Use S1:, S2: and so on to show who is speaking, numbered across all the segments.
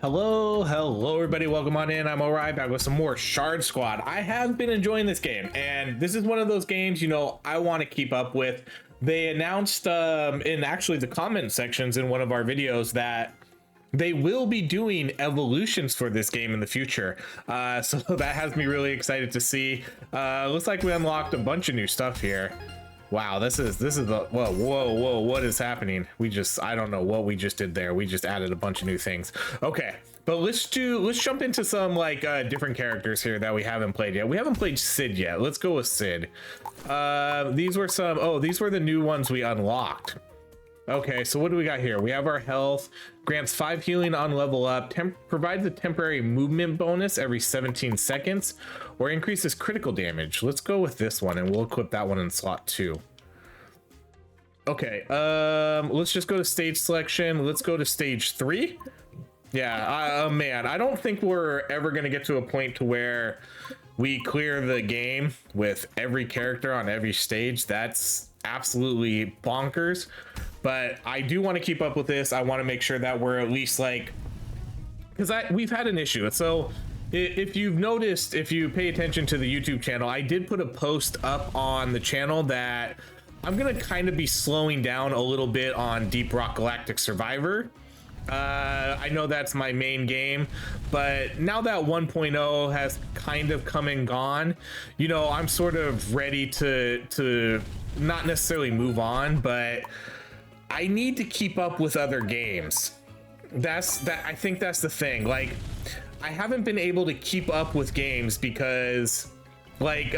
S1: Hello everybody, welcome on in. I'm alright, back with some more Shard Squad. I have been enjoying this game, and this is one of those games, I want to keep up with. They announced in actually the comment sections in one of our videos that they will be doing evolutions for this game in the future. So that has me really excited to see. Looks like we unlocked a bunch of new stuff here. Wow, this is the whoa, what is happening? I don't know what we just did there. We just added a bunch of new things. Okay, but let's jump into some like different characters here that we haven't played yet. We haven't played Sid yet. Let's go with Sid. These were the new ones we unlocked. Okay, so what do we got here? We have our health, grants 5 healing on level up, provides a temporary movement bonus every 17 seconds, or increases critical damage. Let's go with this one, and we'll equip that one in slot 2. Okay, let's just go to stage selection. Let's go to stage 3. Yeah, man, I don't think we're ever gonna get to a point to where we clear the game with every character on every stage. That's absolutely bonkers. But I do want to keep up with this. I want to make sure that we're at least like, because we've had an issue. So if you've noticed, if you pay attention to the YouTube channel, I did put a post up on the channel that I'm going to kind of be slowing down a little bit on Deep Rock Galactic Survivor. I know that's my main game, but now that 1.0 has kind of come and gone, I'm sort of ready to not necessarily move on, but I need to keep up with other games. I think that's the thing. Like, I haven't been able to keep up with games because, like,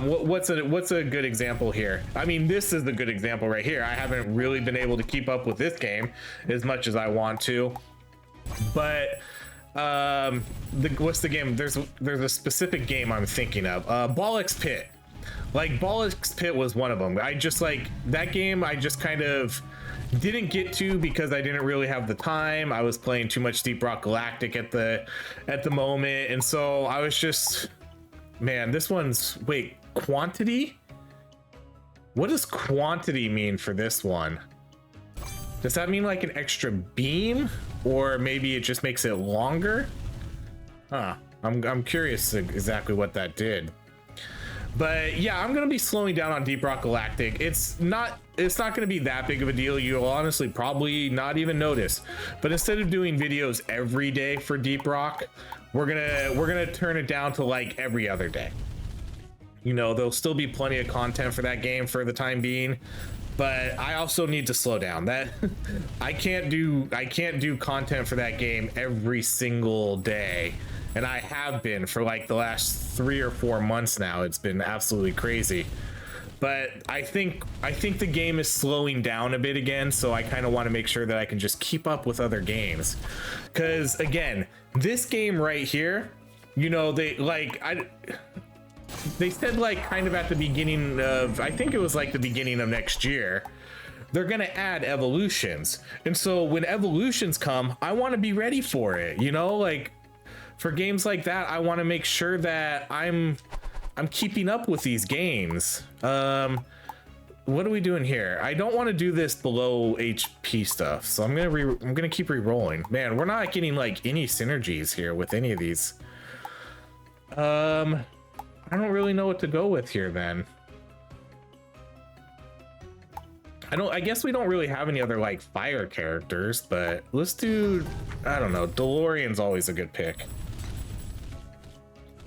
S1: what's a good example here? I mean, this is the good example right here. I haven't really been able to keep up with this game as much as I want to. But what's the game? There's a specific game I'm thinking of. Bollocks Pit. Like, Bollocks Pit was one of them. I just like that game. I just kind of didn't get to because I didn't really have the time. I was playing too much Deep Rock Galactic at the moment, and so I was just, man, this one's, wait, quantity? What does quantity mean for this one? Does that mean like an extra beam, or maybe it just makes it longer? Huh, I'm curious exactly what that did. But yeah, I'm gonna be slowing down on Deep Rock Galactic. It's not gonna be that big of a deal. You'll honestly probably not even notice. But instead of doing videos every day for Deep Rock, we're gonna turn it down to like every other day. There'll still be plenty of content for that game for the time being, but I also need to slow down. That I can't do content for that game every single day. And I have been for like the last 3 or 4 months now. It's been absolutely crazy. But I think the game is slowing down a bit again, so I kind of want to make sure that I can just keep up with other games. Because again, this game right here, they said like kind of at the beginning of, I think it was like the beginning of next year, they're gonna add evolutions. And so when evolutions come, I want to be ready for it. Like, for games like that, I want to make sure that I'm keeping up with these games. What are we doing here? I don't want to do this below HP stuff, so I'm gonna keep re-rolling. Man, we're not getting like any synergies here with any of these. I don't really know what to go with here then. I guess we don't really have any other like fire characters, but let's do, I don't know, DeLorean's always a good pick.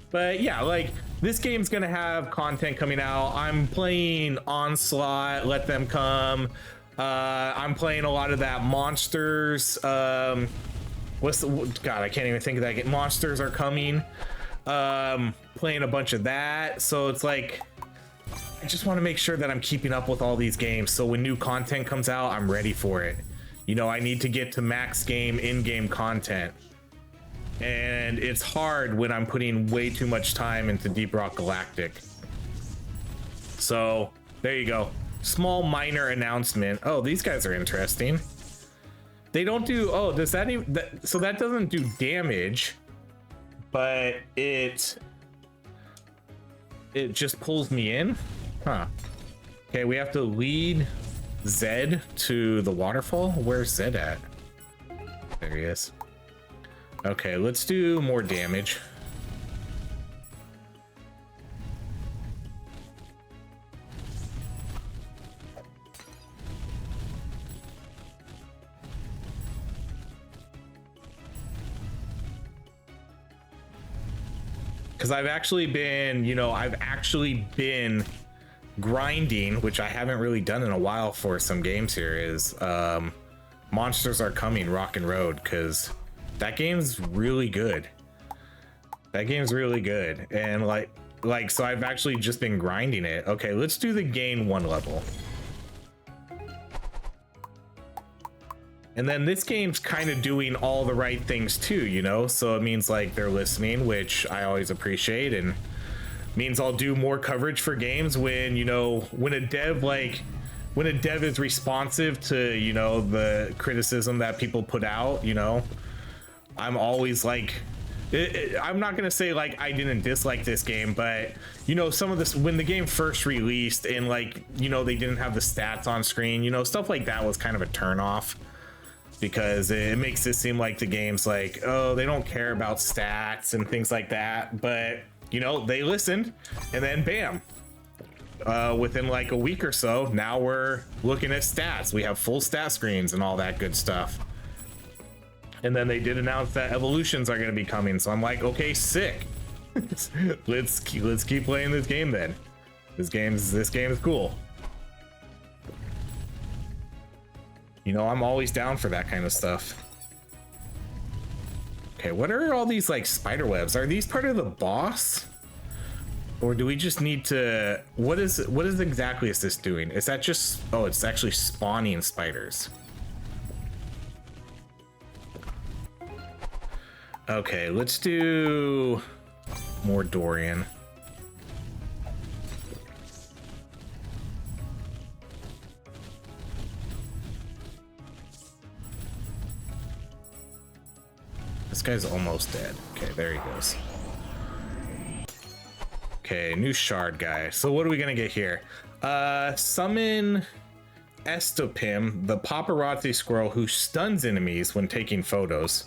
S1: But yeah, like, this game's gonna have content coming out. I'm playing Onslaught, Let Them Come. I'm playing a lot of that Monsters. God, I can't even think of that game. Monsters are coming. Playing a bunch of that. So it's like, I just want to make sure that I'm keeping up with all these games. So when new content comes out, I'm ready for it. I need to get to max game, in-game content. And it's hard when I'm putting way too much time into Deep Rock Galactic. So there you go. Small minor announcement. Oh, these guys are interesting. They don't do, oh, does that even, so that doesn't do damage, but it just pulls me in. Huh. Okay, we have to lead Zed to the waterfall. Where's Zed at? There he is. Okay, let's do more damage. Because I've actually been, you know, I've actually been grinding, which I haven't really done in a while for some games here, is Monsters Are Coming Rock and Road, because that game's really good. That game's really good. And like so I've actually just been grinding it. Okay, let's do the gain 1 level. And then this game's kind of doing all the right things too, you know? So it means like they're listening, which I always appreciate, and means I'll do more coverage for games when, you know, when a dev is responsive to, you know, the criticism that people put out, you know, I'm always like, I'm not gonna say like I didn't dislike this game, but you know, some of this, when the game first released and like, you know, they didn't have the stats on screen, you know, stuff like that was kind of a turn off, because it makes it seem like the game's like, oh, they don't care about stats and things like that. But you know, they listened, and then bam, within like a week or so, now we're looking at stats. We have full stat screens and all that good stuff. And then they did announce that evolutions are going to be coming, so I'm like, okay, sick. let's keep playing this game then. This game is cool. You know, I'm always down for that kind of stuff. Okay, what are all these like spider webs? Are these part of the boss? Or do we just need to, what is exactly is this doing? Is that just, oh, it's actually spawning spiders. Okay, let's do more Dorian. This guy's almost dead. Okay, there he goes. Okay, new shard guy. So what are we gonna get here? Summon Estopim, the paparazzi squirrel who stuns enemies when taking photos.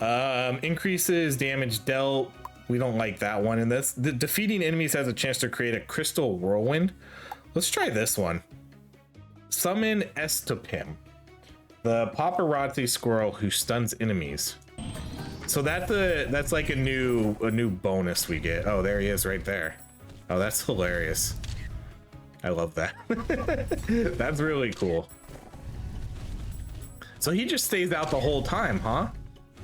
S1: Increases damage dealt. We don't like that one. And this, the defeating enemies has a chance to create a crystal whirlwind. Let's try this one. Summon Estopim, the paparazzi squirrel who stuns enemies. So that's like a new bonus we get. Oh, there he is right there. Oh, that's hilarious. I love that. That's really cool. So he just stays out the whole time, huh?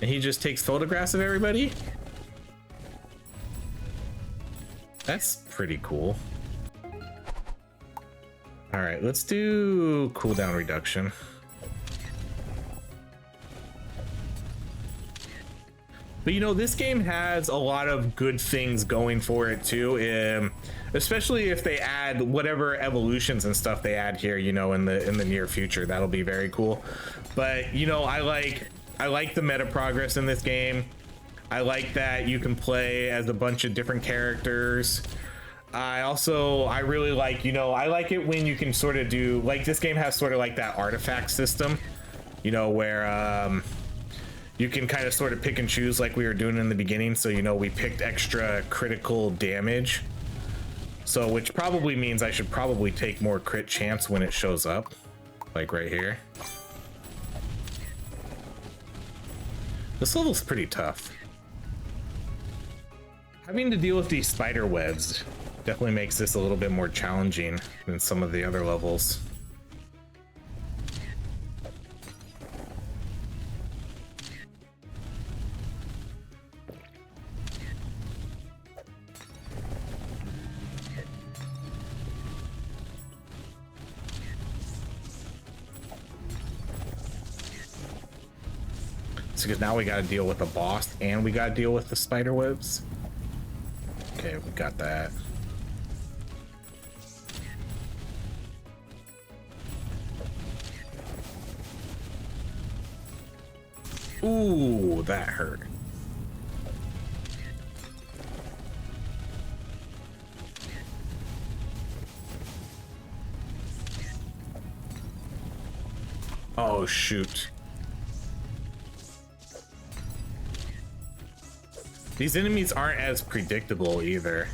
S1: And he just takes photographs of everybody? That's pretty cool. All right, let's do cooldown reduction. But you know, this game has a lot of good things going for it too, especially if they add whatever evolutions and stuff they add here, you know, in the near future. That'll be very cool. But you know, I like the meta progress in this game. I like that you can play as a bunch of different characters. I really like, you know, I like it when you can sort of do, like, this game has sort of like that artifact system, you know, where you can kind of sort of pick and choose like we were doing in the beginning. So, you know, we picked extra critical damage. So, which probably means I should probably take more crit chance when it shows up, like right here. This level's pretty tough. Having to deal with these spider webs definitely makes this a little bit more challenging than some of the other levels. Because now we got to deal with the boss and we got to deal with the spider webs. Okay, we got that. Ooh, that hurt. Oh, shoot. These enemies aren't as predictable either.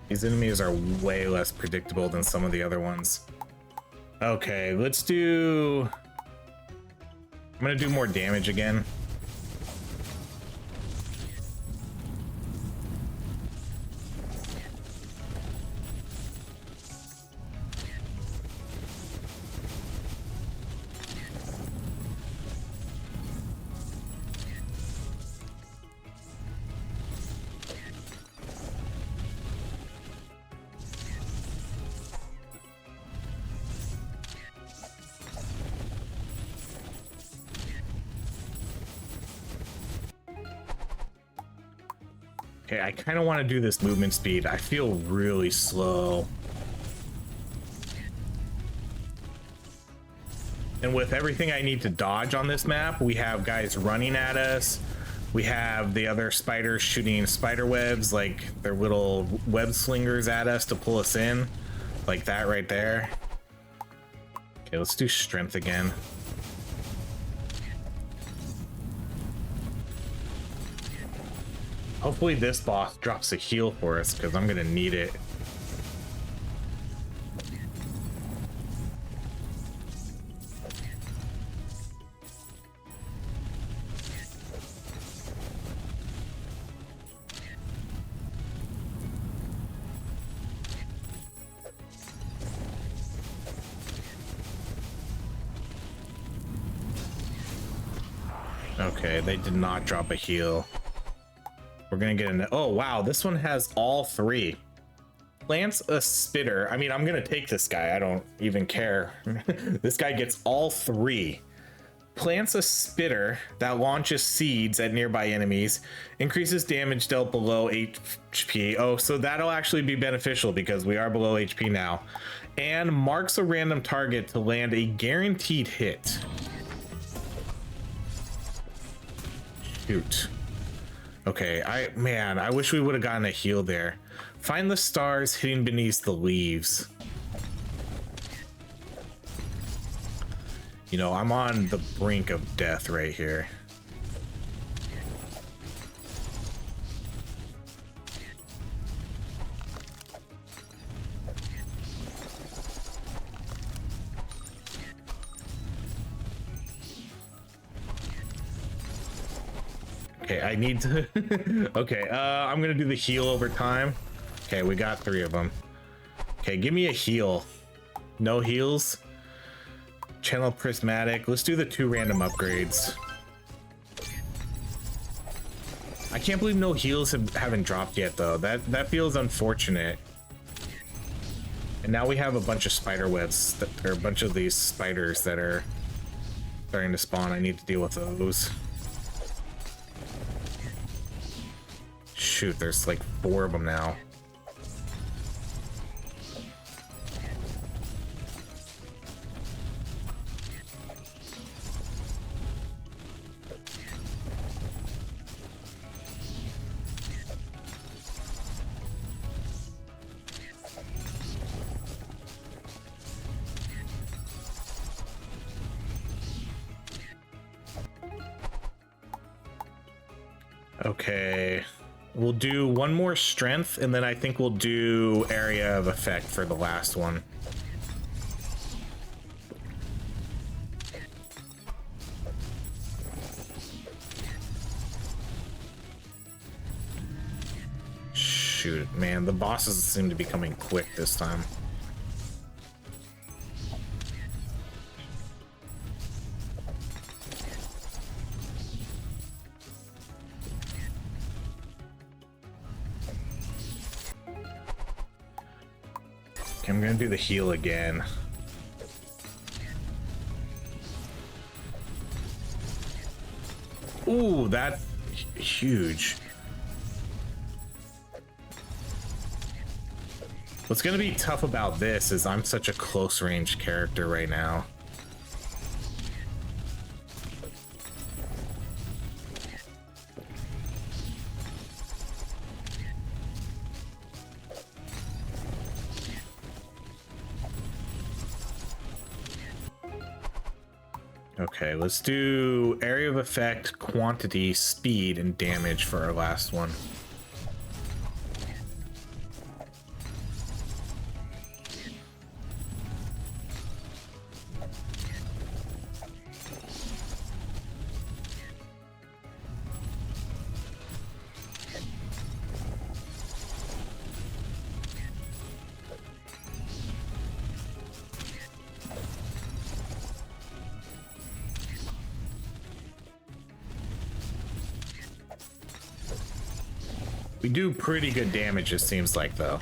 S1: These enemies are way less predictable than some of the other ones. Okay, let's do... I'm gonna do more damage again. Okay, I kind of want to do this movement speed. I feel really slow. And with everything I need to dodge on this map, we have guys running at us. We have the other spiders shooting spider webs, like their little web slingers at us to pull us in. Like that right there. Okay, let's do strength again. Hopefully this boss drops a heal for us, because I'm gonna need it. Okay, they did not drop a heal. We're gonna get an... Oh, wow, this one has all three. Plants a spitter. I mean, I'm gonna take this guy. I don't even care. This guy gets all three. Plants a spitter that launches seeds at nearby enemies. Increases damage dealt below HP. Oh, so that'll actually be beneficial because we are below HP now. And marks a random target to land a guaranteed hit. Shoot. Okay, man, I wish we would have gotten a heal there. Find the stars hidden beneath the leaves. You know, I'm on the brink of death right here. Okay, I need to... Okay, I'm gonna do the heal over time. Okay, we got three of them. Okay, give me a heal. No heals. Channel prismatic. Let's do the 2 random upgrades. I can't believe no heals haven't dropped yet, though. That feels unfortunate. And now we have a bunch of spider webs, or a bunch of these spiders that are starting to spawn. I need to deal with those. Shoot, there's like 4 of them now. Okay. We'll do one more strength, and then I think we'll do area of effect for the last one. Shoot, man, the bosses seem to be coming quick this time. I'm gonna do the heal again. Ooh, that's huge. What's gonna be tough about this is I'm such a close range character right now. Okay, let's do area of effect, quantity, speed, and damage for our last one. We do pretty good damage, it seems like, though.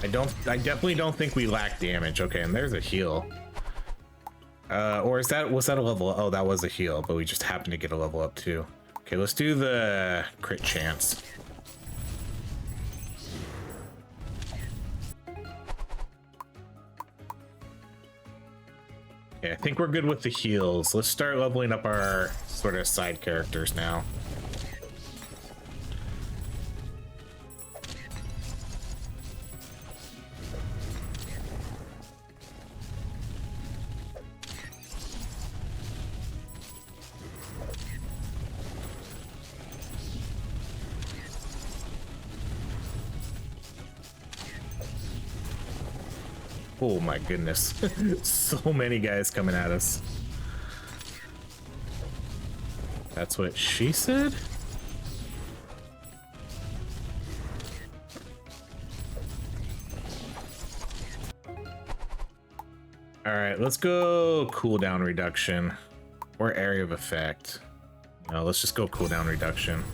S1: I definitely don't think we lack damage. Okay, and there's a heal. Or was that a level? Oh, that was a heal, but we just happened to get a level up too. Okay, let's do the crit chance. Okay, I think we're good with the heals. Let's start leveling up our sort of side characters now. Oh my goodness. So many guys coming at us. That's what she said? Alright, let's go cooldown reduction. Or area of effect. No, let's just go cooldown reduction.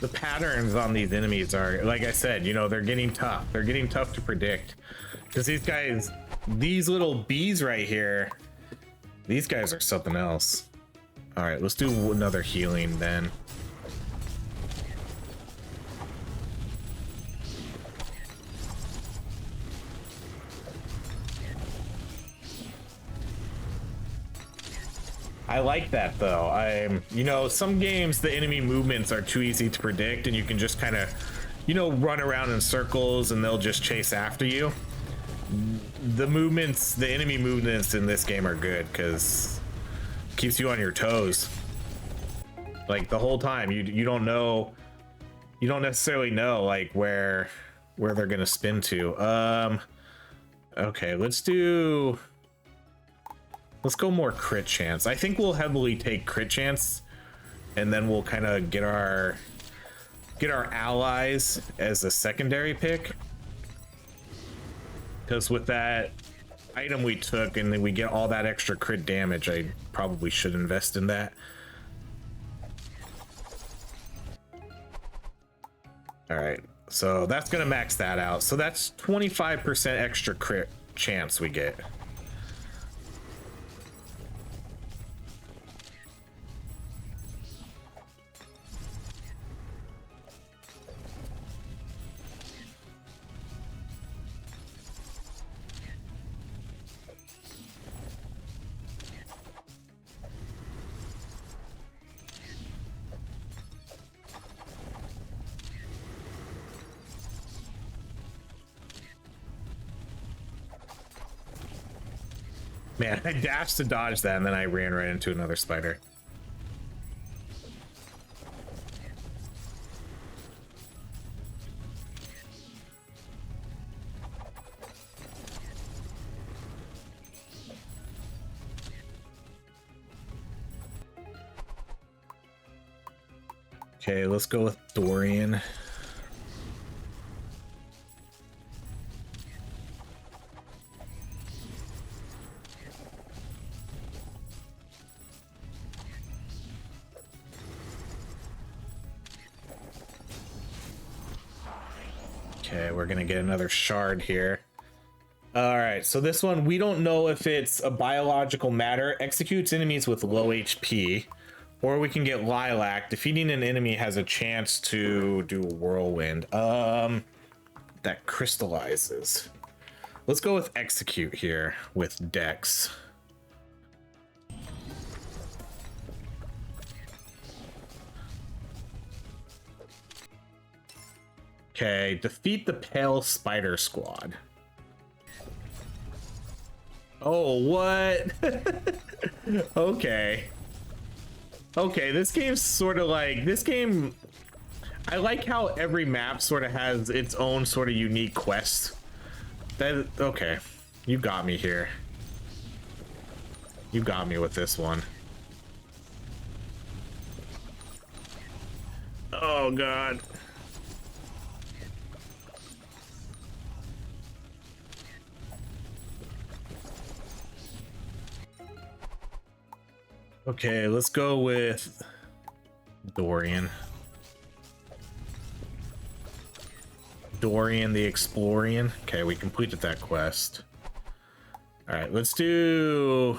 S1: The patterns on these enemies are, like I said, you know, they're getting tough. They're getting tough to predict. Because these guys, these little bees right here, these guys are something else. All right, let's do another healing then. I like that though. You know, some games the enemy movements are too easy to predict and you can just kind of, you know, run around in circles and they'll just chase after you. The movements, the enemy movements in this game are good because it keeps you on your toes. Like the whole time, you don't know, you don't necessarily know like where they're gonna spin to. Okay, let's go more crit chance. I think we'll heavily take crit chance and then we'll kind of get our allies as a secondary pick. Because with that item we took and then we get all that extra crit damage, I probably should invest in that. All right, so that's gonna max that out. So that's 25% extra crit chance we get. Man, I dashed to dodge that and then I ran right into another spider. Okay, let's go with Dorian. Okay, we're gonna get another shard here. All right, so this one, we don't know if it's a biological matter, executes enemies with low HP, or we can get Lilac. Defeating an enemy has a chance to do a whirlwind. That crystallizes. Let's go with execute here with Dex. Okay, defeat the Pale Spider Squad. Oh, what? Okay. Okay, this game's sort of like, this game, I like how every map sort of has its own sort of unique quest. That, okay, you got me here. You got me with this one. Oh, God. Okay, let's go with Dorian. Dorian the Explorian. Okay, we completed that quest. All right, let's do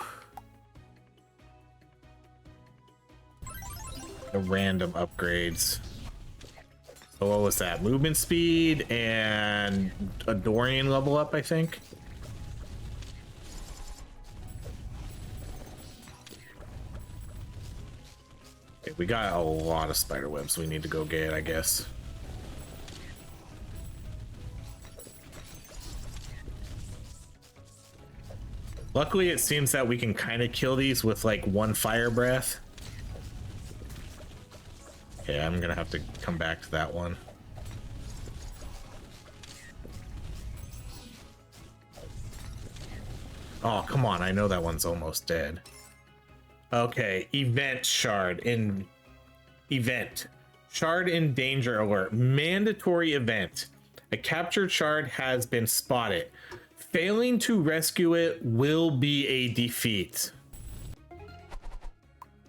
S1: the random upgrades. So what was that? Movement speed and a Dorian level up, I think. Okay, we got a lot of spider webs we need to go get, I guess. Luckily, it seems that we can kind of kill these with like one fire breath. Okay, I'm gonna have to come back to that one. Oh, come on, I know that one's almost dead. Okay, event shard in event. Shard in danger alert. Mandatory event. A captured shard has been spotted. Failing to rescue it will be a defeat.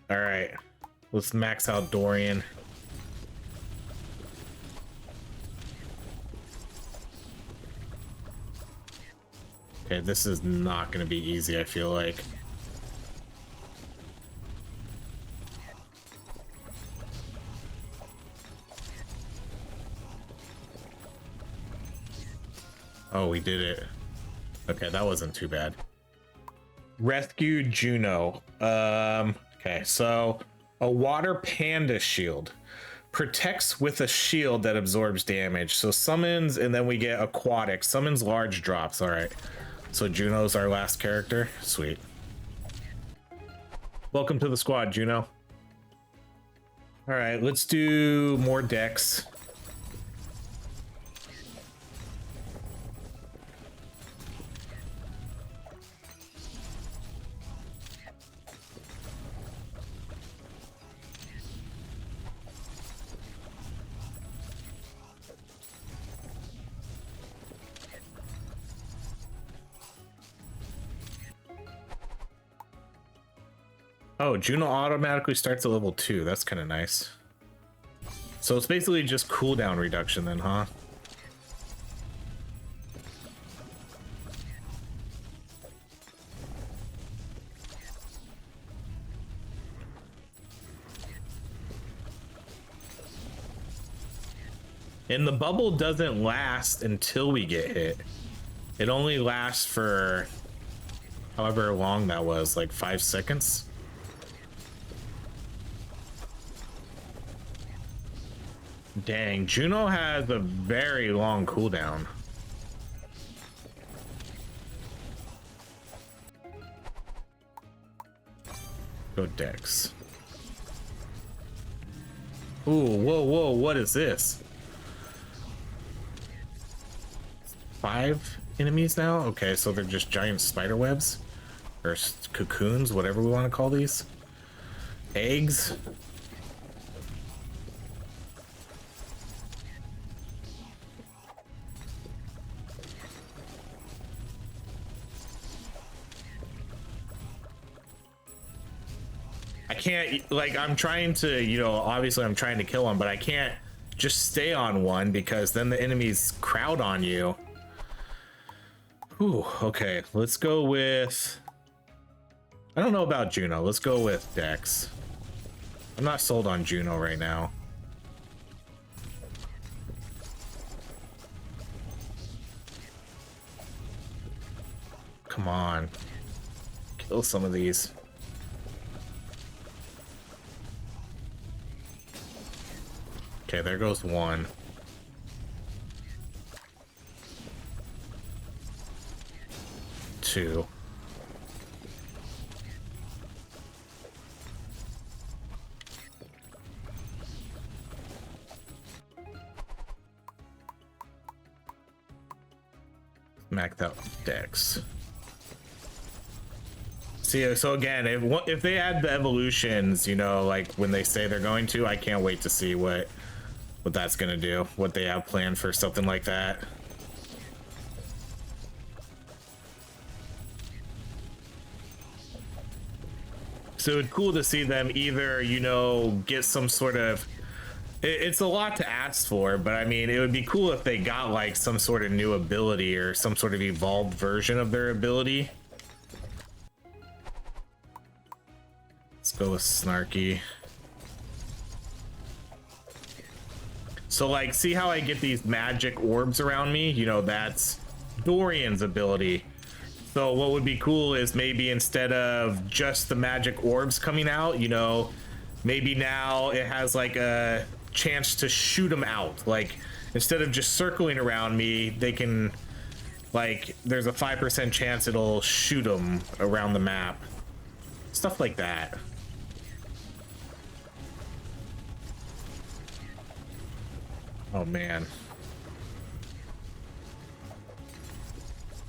S1: All right, let's max out Dorian. Okay, this is not going to be easy, I feel like. Oh, we did it. Okay, that wasn't too bad. Rescue Juno. Okay, so a water panda shield. Protects with a shield that absorbs damage. So summons, and then we get aquatic. Summons large drops. All right. So Juno's our last character. Sweet. Welcome to the squad, Juno. All right, let's do more decks. Oh, Juno automatically starts at level 2. That's kind of nice. So it's basically just cooldown reduction then, huh? And the bubble doesn't last until we get hit. It only lasts for however long that was, like 5 seconds. Dang, Juno has a very long cooldown. Go Dex. Ooh, whoa, what is this? 5 enemies now? Okay, so they're just giant spider webs? Or cocoons, whatever we want to call these. Eggs. I can't, like, I'm trying to, you know, obviously I'm trying to kill him, but I can't just stay on one because then the enemies crowd on you. Whew, okay, let's go with, I don't know about Juno. Let's go with Dex. I'm not sold on Juno right now. Come on. Kill some of these. Okay, there goes one. 2. Maxed out Dex. See, so again, if they add the evolutions, you know, like when they say they're going to, I can't wait to see what that's gonna do, what they have planned for something like that. So it's cool to see them either, you know, get some sort of, it's a lot to ask for, but I mean, it would be cool if they got like some sort of new ability or some sort of evolved version of their ability. Let's go with Snarky. So like, see how I get these magic orbs around me? You know, that's Dorian's ability. So what would be cool is maybe instead of just the magic orbs coming out, you know, maybe now it has like a chance to shoot them out. Like instead of just circling around me, they can, like, there's a 5% chance it'll shoot them around the map. Stuff like that. Oh man.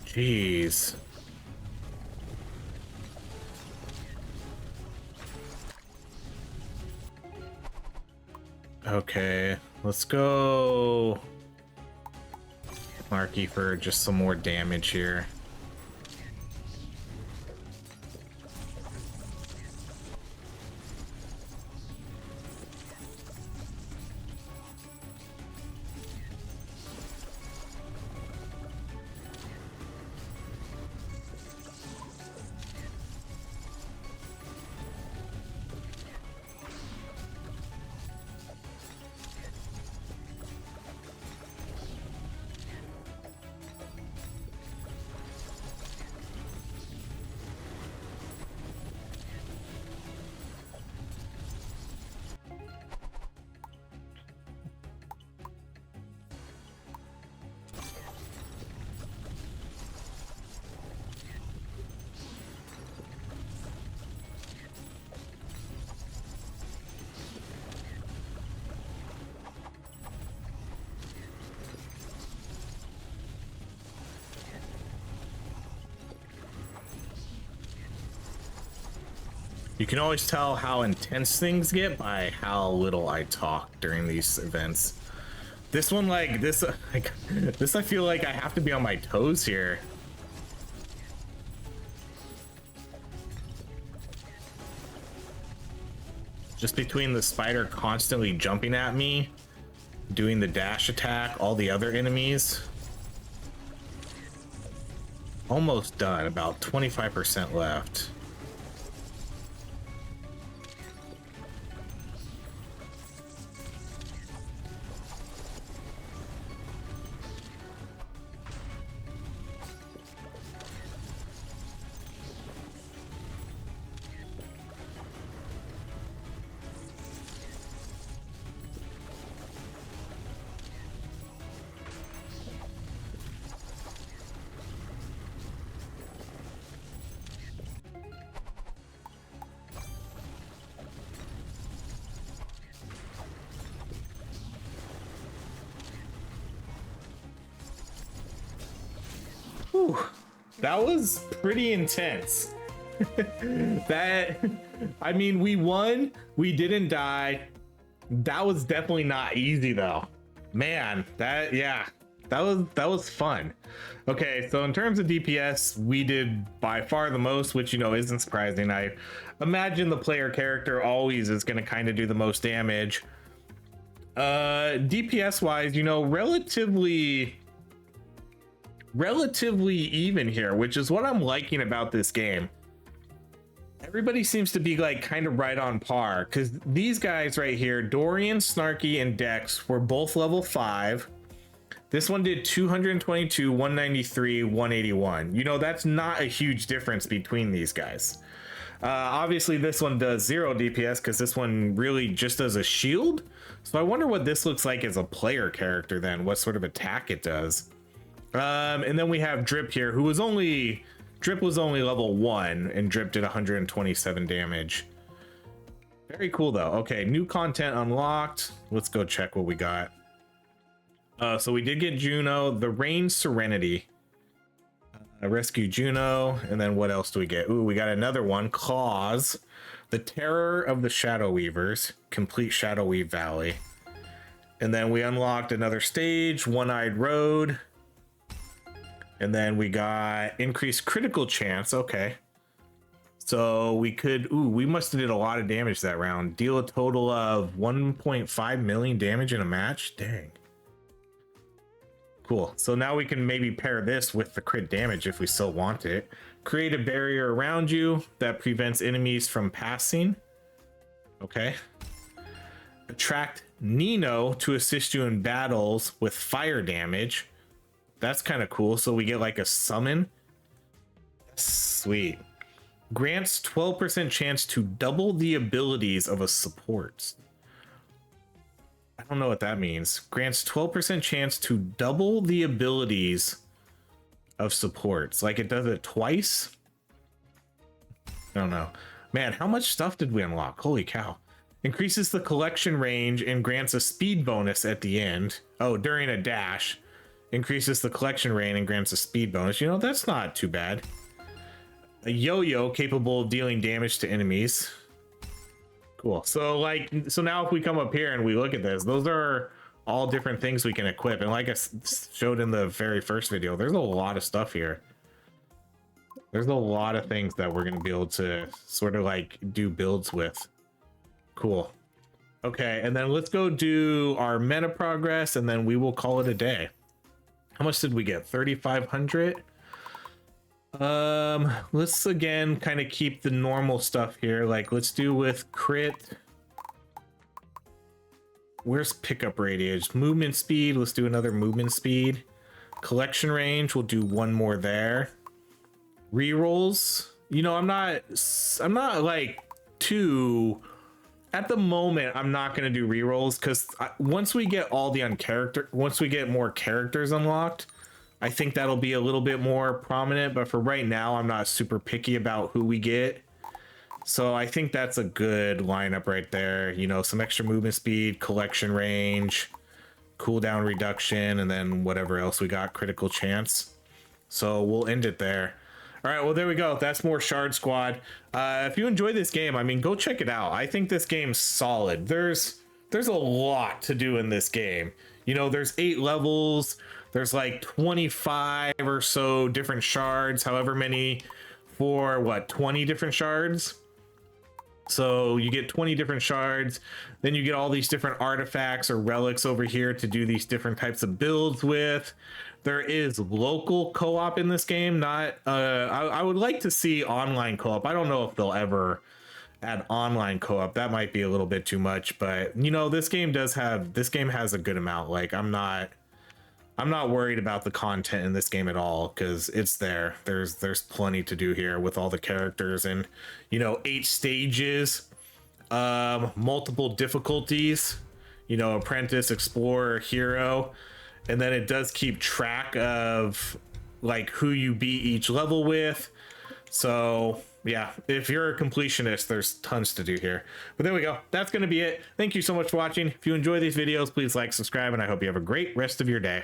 S1: Jeez. Okay, let's go Marky for just some more damage here. You can always tell how intense things get by how little I talk during these events. This one, like this, I feel like I have to be on my toes here. Just between the spider constantly jumping at me, doing the dash attack, all the other enemies. Almost done, about 25% left. Whew, that was pretty intense. That, I mean, we won, we didn't die. That was definitely not easy though. Man, that, yeah, that was fun. Okay, so in terms of DPS, we did by far the most, which, you know, isn't surprising. I imagine the player character always is going to kind of do the most damage. DPS wise, you know, relatively even here, which is what I'm liking about this game. Everybody seems to be like kind of right on par, because these guys right here, Dorian, Snarky, and Dex, were both level 5. This one did 222, 193, 181. You know, that's not a huge difference between these guys. Obviously this one does 0 DPS because this one really just does a shield. So I wonder what this looks like as a player character then, what sort of attack it does. And then we have Drip here, who was only Drip was only level 1 and Drip did 127 damage. Very cool though. Okay, new content unlocked. Let's go check what we got. So we did get Juno, the Rain Serenity. Rescue Juno, and then what else do we get? Ooh, we got another one, Claws, the Terror of the Shadow Weavers, complete Shadow Weave Valley. And then we unlocked another stage, One-Eyed Road. And then we got increased critical chance. Okay. So we could, ooh, we must have did a lot of damage that round. Deal a total of 1.5 million damage in a match. Dang. Cool. So now we can maybe pair this with the crit damage if we still want it. Create a barrier around you that prevents enemies from passing. Okay. Attract Nino to assist you in battles with fire damage. That's kind of cool. So we get like a summon. Sweet. Grants 12% chance to double the abilities of a support. I don't know what that means. Grants 12% chance to double the abilities of supports. Like it does it twice? I don't know. Man, how much stuff did we unlock? Holy cow. Increases the collection range and grants a speed bonus at the end. Oh, during a dash. Increases the collection range and grants a speed bonus. You know, that's not too bad. A yo-yo capable of dealing damage to enemies. Cool. So now if we come up here and we look at this, those are all different things we can equip. And like I showed in the very first video, there's a lot of stuff here. There's a lot of things that we're going to be able to sort of like do builds with. Cool. Okay. And then let's go do our meta progress and then we will call it a day. How much did we get? 3,500. Let's again kind of keep the normal stuff here. Like let's do with crit. Where's pickup radius? Movement speed. Let's do another movement speed. Collection range. We'll do one more there. Rerolls. You know, I'm not like too at the moment. I'm not going to do rerolls because once we get all the once we get more characters unlocked, I think that'll be a little bit more prominent, but for right now, I'm not super picky about who we get. So I think that's a good lineup right there. You know, some extra movement speed, collection range, cooldown reduction, and then whatever else we got, critical chance. So we'll end it there. All right, well, there we go. That's more Shard Squad. If you enjoy this game, I mean, go check it out. I think this game's solid. There's a lot to do in this game. You know, there's 8 levels. There's like 25 or so different shards, however many for what, 20 different shards. So you get 20 different shards, then you get all these different artifacts or relics over here to do these different types of builds with. There is local co-op in this game. Not I would like to see online co-op. I don't know if they'll ever add online co-op. That might be a little bit too much, but you know, this game has a good amount. Like I'm not worried about the content in this game at all because it's there. There's plenty to do here with all the characters and, you know, 8 stages, multiple difficulties, you know, apprentice, explorer, hero, and then it does keep track of like who you beat each level with. So yeah, if you're a completionist, there's tons to do here. But there we go. That's going to be it. Thank you so much for watching. If you enjoy these videos, please like, subscribe, and I hope you have a great rest of your day.